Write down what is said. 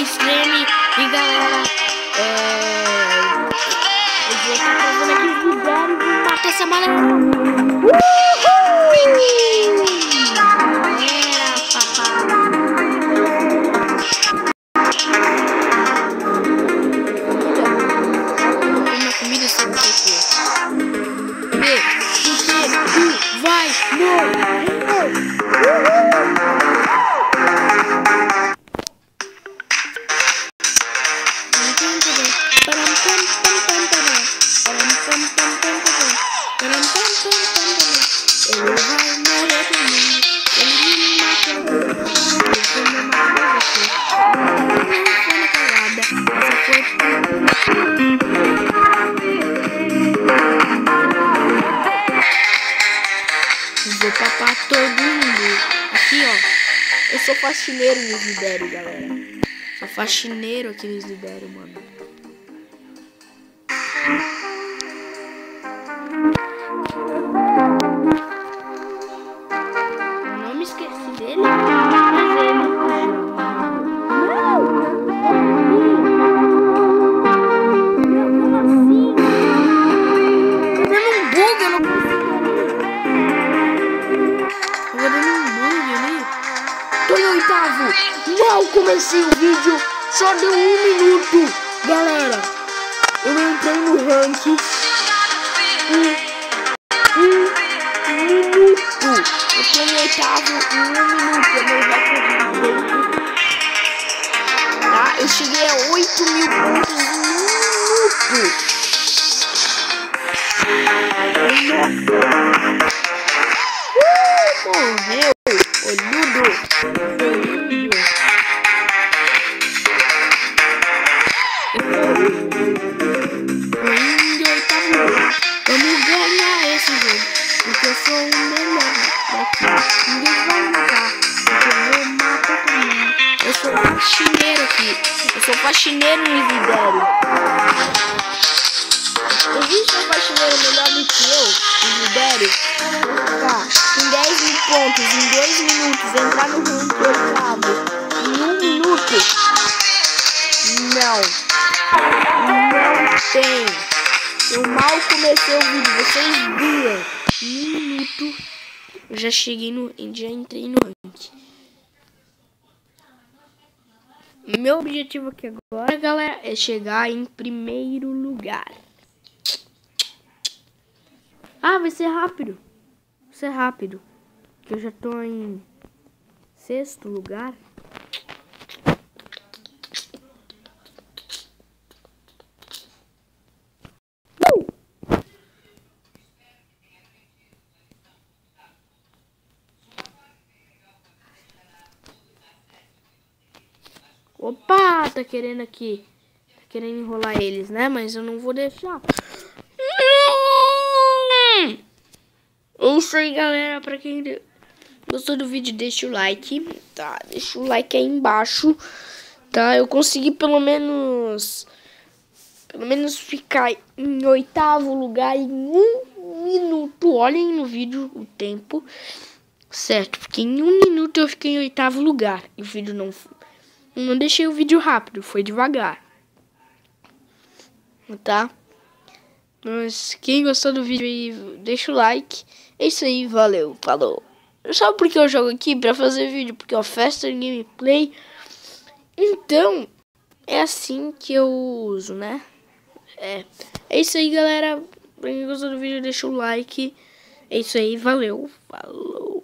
Extreme. E galera, eu vou estar fazendo aqui os lugares e matar essa maleta. Uma comida sem o que vai morrer. Vou papar todo mundo. Aqui, ó. Eu sou faxineiro no Libério, galera. Sou faxineiro aqui no Libério, mano. Eu não me esqueci dele. Mas ele... Mal comecei o vídeo, só deu 1 minuto, galera. Eu entrei no ranking. Um minuto. Eu tô em oitavo em 1 minuto. É meu recorde. Tá? Eu cheguei a 8.000 pontos em 1 minuto. Morreu, olhudo. Vamos ganhar esse jogo, porque eu sou o melhor daqui. Ninguém vai matar, porque eu vou matar todo mundo. Eu sou faxineiro aqui. Eu sou faxineiro no Libério. Existe um faxineiro melhor do que eu no Libério? Tá, com 10.000 pontos em 2 minutos, entrar no ranking oitavo em 1 minuto. Não tem. Eu mal comecei o vídeo, vocês viram. Em 1 minuto eu já cheguei no. Já entrei no ranking. Meu objetivo aqui agora, galera, é chegar em primeiro lugar. Ah, vai ser rápido. Vai ser rápido. Que eu já tô em 6º lugar. Opa, tá querendo aqui. Tá querendo enrolar eles, né? Mas eu não vou deixar. É isso aí, galera. Pra quem gostou do vídeo, deixa o like. Tá, deixa o like aí embaixo. Tá, eu consegui pelo menos ficar em 8º lugar em 1 minuto. Olhem no vídeo o tempo. Certo, porque em 1 minuto eu fiquei em 8º lugar. E o vídeo não deixei o vídeo rápido, foi devagar. Tá? Mas quem gostou do vídeo aí, deixa o like. É isso aí, valeu, falou. Sabe por que eu jogo aqui? Pra fazer vídeo, porque é o Faster Gameplay. Então, é assim que eu uso, né? É isso aí, galera. Pra quem gostou do vídeo, deixa o like. É isso aí, valeu, falou.